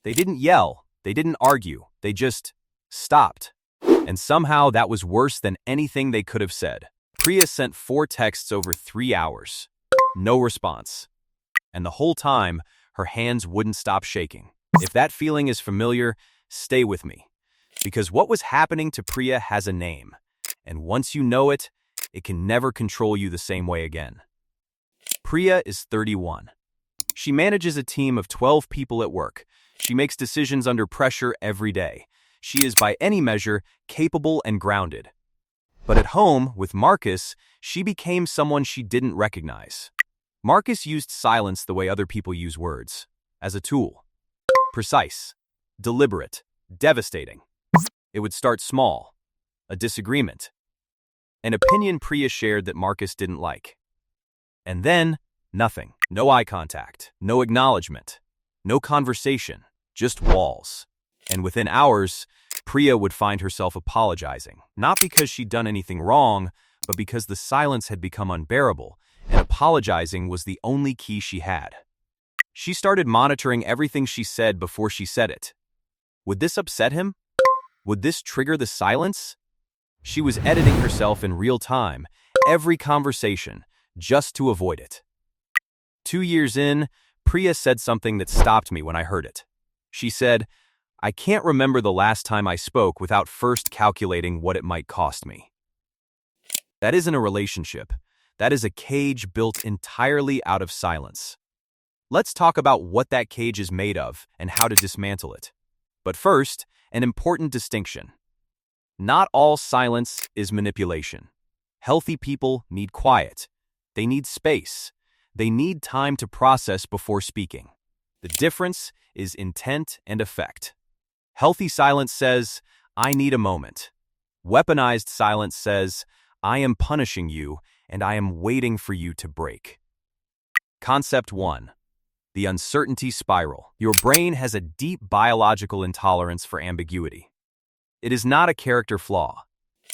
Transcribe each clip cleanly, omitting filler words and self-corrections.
They didn't yell, they didn't argue, they just stopped. And somehow that was worse than anything they could have said. Priya sent 4 texts over 3 hours. No response. And the whole time, her hands wouldn't stop shaking. If that feeling is familiar, stay with me. Because what was happening to Priya has a name. And once you know it, it can never control you the same way again. Priya is 31. She manages a team of 12 people at work. She makes decisions under pressure every day. She is by any measure capable and grounded. But at home, with Marcus, she became someone she didn't recognize. Marcus used silence the way other people use words, as a tool. Precise, deliberate, devastating. It would start small, a disagreement, an opinion Priya shared that Marcus didn't like. And then, nothing. No eye contact, no acknowledgement, no conversation, just walls. And within hours, Priya would find herself apologizing, not because she'd done anything wrong, but because the silence had become unbearable, and apologizing was the only key she had. She started monitoring everything she said before she said it. Would this upset him? Would this trigger the silence? She was editing herself in real time, every conversation, just to avoid it. 2 years in, Priya said something that stopped me when I heard it. She said, "I can't remember the last time I spoke without first calculating what it might cost me." That isn't a relationship. That is a cage built entirely out of silence. Let's talk about what that cage is made of and how to dismantle it. But first, an important distinction. Not all silence is manipulation. Healthy people need quiet. They need space. They need time to process before speaking. The difference is intent and effect. Healthy silence says, "I need a moment." Weaponized silence says, "I am punishing you and I am waiting for you to break." Concept 1. The uncertainty spiral. Your brain has a deep biological intolerance for ambiguity. It is not a character flaw.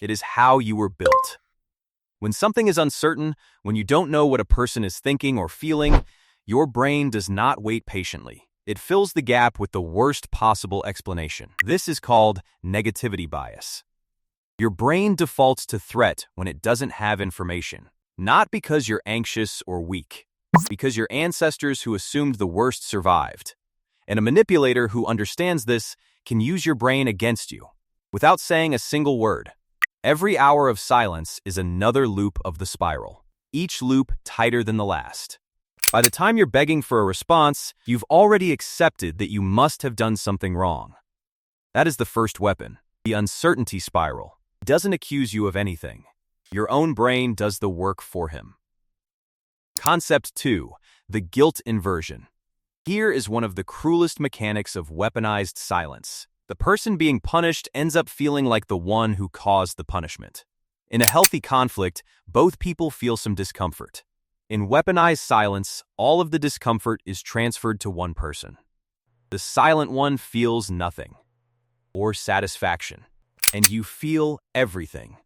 It is how you were built. When something is uncertain, when you don't know what a person is thinking or feeling, your brain does not wait patiently. It fills the gap with the worst possible explanation. This is called negativity bias. Your brain defaults to threat when it doesn't have information, not because you're anxious or weak, because your ancestors who assumed the worst survived. And a manipulator who understands this can use your brain against you, without saying a single word. Every hour of silence is another loop of the spiral, each loop tighter than the last. By the time you're begging for a response, you've already accepted that you must have done something wrong. That is the first weapon. The uncertainty spiral doesn't accuse you of anything. Your own brain does the work for him. Concept 2. The guilt inversion. Here is one of the cruelest mechanics of weaponized silence. The person being punished ends up feeling like the one who caused the punishment. In a healthy conflict, both people feel some discomfort. In weaponized silence, all of the discomfort is transferred to one person. The silent one feels nothing, or satisfaction, and you feel everything.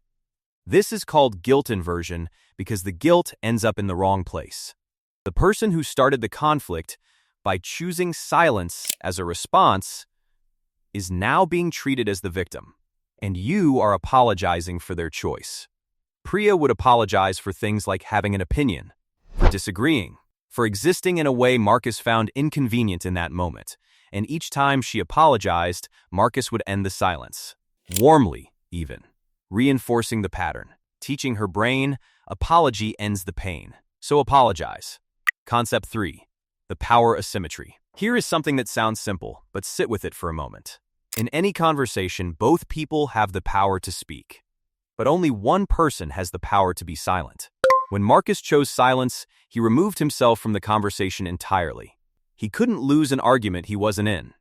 This is called guilt inversion because the guilt ends up in the wrong place. The person who started the conflict, by choosing silence as a response, is now being treated as the victim, and you are apologizing for their choice. Priya would apologize for things like having an opinion, for disagreeing, for existing in a way Marcus found inconvenient in that moment, and each time she apologized, Marcus would end the silence, warmly even, reinforcing the pattern, teaching her brain, apology ends the pain, so apologize. Concept 3. The power asymmetry. Here is something that sounds simple, but sit with it for a moment. In any conversation, both people have the power to speak, but only one person has the power to be silent. When Marcus chose silence, he removed himself from the conversation entirely. He couldn't lose an argument he wasn't in.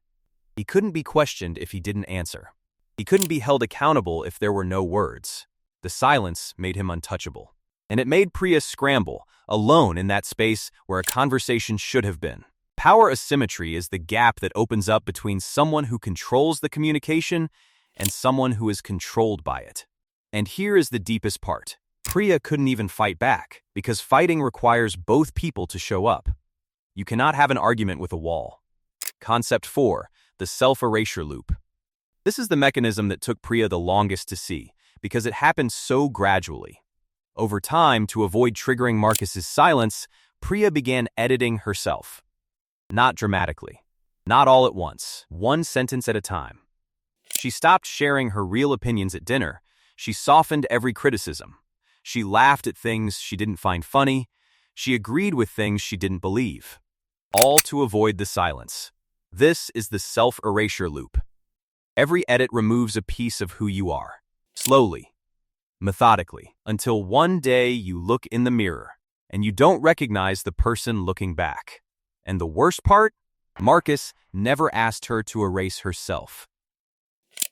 He couldn't be questioned if he didn't answer. He couldn't be held accountable if there were no words. The silence made him untouchable. And it made Priya scramble, alone in that space where a conversation should have been. Power asymmetry is the gap that opens up between someone who controls the communication and someone who is controlled by it. And here is the deepest part. Priya couldn't even fight back, because fighting requires both people to show up. You cannot have an argument with a wall. Concept 4. the self-erasure loop. This is the mechanism that took Priya the longest to see, because it happened so gradually. Over time, to avoid triggering Marcus's silence, Priya began editing herself. Not dramatically. Not all at once. One sentence at a time. She stopped sharing her real opinions at dinner. She softened every criticism. She laughed at things she didn't find funny. She agreed with things she didn't believe. All to avoid the silence. This is the self-erasure loop. Every edit removes a piece of who you are. Slowly. Methodically. Until one day you look in the mirror and you don't recognize the person looking back. And the worst part? Marcus never asked her to erase herself.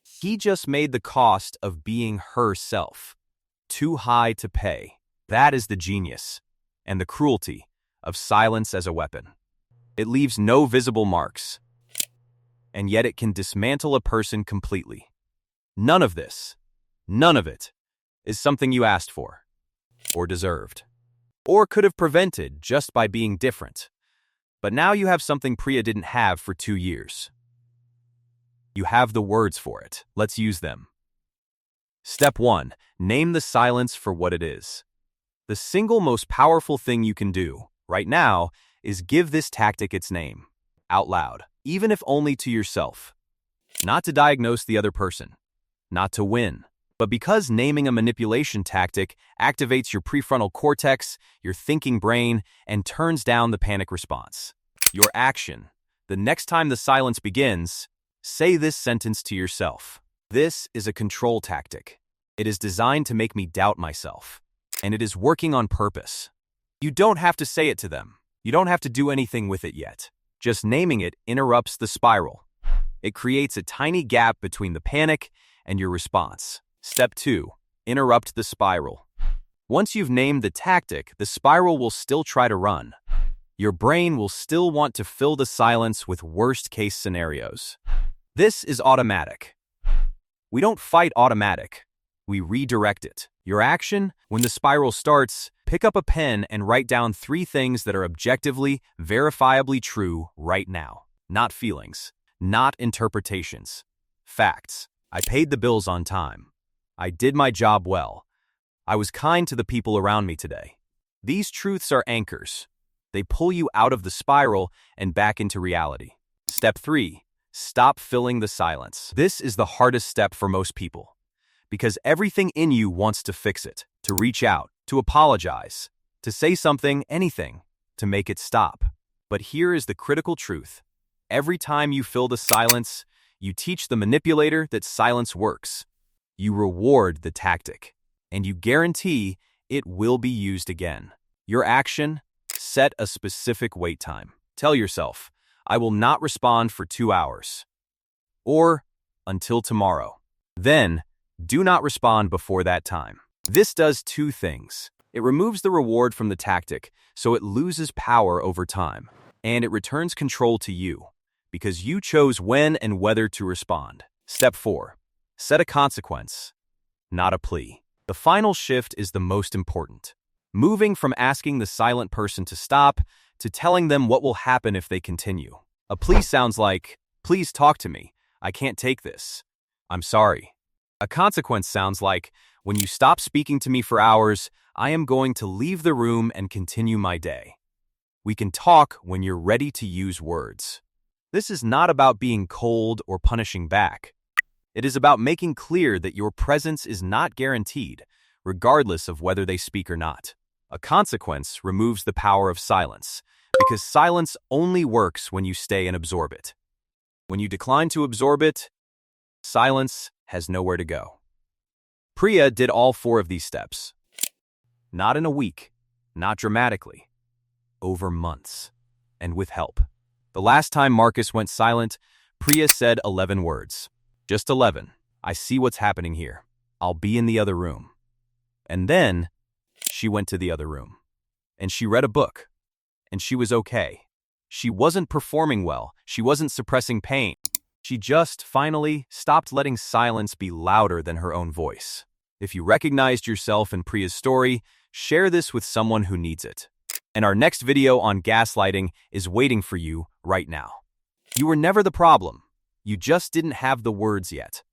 He just made the cost of being herself too high to pay. That is the genius and the cruelty of silence as a weapon. It leaves no visible marks, and yet it can dismantle a person completely. None of it, is something you asked for, or deserved, or could have prevented just by being different. But now you have something Priya didn't have for 2 years. You have the words for it. Let's use them. Step 1. Name the silence for what it is. The single most powerful thing you can do, right now, is give this tactic its name, out loud, even if only to yourself. Not to diagnose the other person, not to win, but because naming a manipulation tactic activates your prefrontal cortex, your thinking brain, and turns down the panic response. Your action. The next time the silence begins, say this sentence to yourself. This is a control tactic. It is designed to make me doubt myself, and it is working on purpose. You don't have to say it to them. You don't have to do anything with it yet. Just naming it interrupts the spiral. It creates a tiny gap between the panic and your response. Step 2. Interrupt the spiral. Once you've named the tactic, the spiral will still try to run. Your brain will still want to fill the silence with worst-case scenarios. This is automatic. We don't fight automatic. We redirect it. Your action, when the spiral starts, pick up a pen and write down 3 things that are objectively, verifiably true right now. Not feelings. Not interpretations. Facts. I paid the bills on time. I did my job well. I was kind to the people around me today. These truths are anchors. They pull you out of the spiral and back into reality. Step 3. Stop filling the silence. This is the hardest step for most people, because everything in you wants to fix it, to reach out, to apologize, to say something, anything, to make it stop. But here is the critical truth. Every time you fill the silence, you teach the manipulator that silence works. You reward the tactic, and you guarantee it will be used again. Your action? Set a specific wait time. Tell yourself, I will not respond for 2 hours. Or until tomorrow. Then, do not respond before that time. This does 2 things. It removes the reward from the tactic, so it loses power over time. And it returns control to you, because you chose when and whether to respond. Step 4. Set a consequence, not a plea. The final shift is the most important. Moving from asking the silent person to stop to telling them what will happen if they continue. A plea sounds like, please talk to me. I can't take this. I'm sorry. A consequence sounds like, when you stop speaking to me for hours, I am going to leave the room and continue my day. We can talk when you're ready to use words. This is not about being cold or punishing back. It is about making clear that your presence is not guaranteed, regardless of whether they speak or not. A consequence removes the power of silence, because silence only works when you stay and absorb it. When you decline to absorb it, silence has nowhere to go. Priya did all 4 of these steps. Not in a week, not dramatically, over months, and with help. The last time Marcus went silent, Priya said 11 words. Just 11. I see what's happening here. I'll be in the other room. And then, she went to the other room. And she read a book. And she was okay. She wasn't performing well. She wasn't suppressing pain. She just, finally, stopped letting silence be louder than her own voice. If you recognized yourself in Priya's story, share this with someone who needs it. And our next video on gaslighting is waiting for you right now. You were never the problem. You just didn't have the words yet.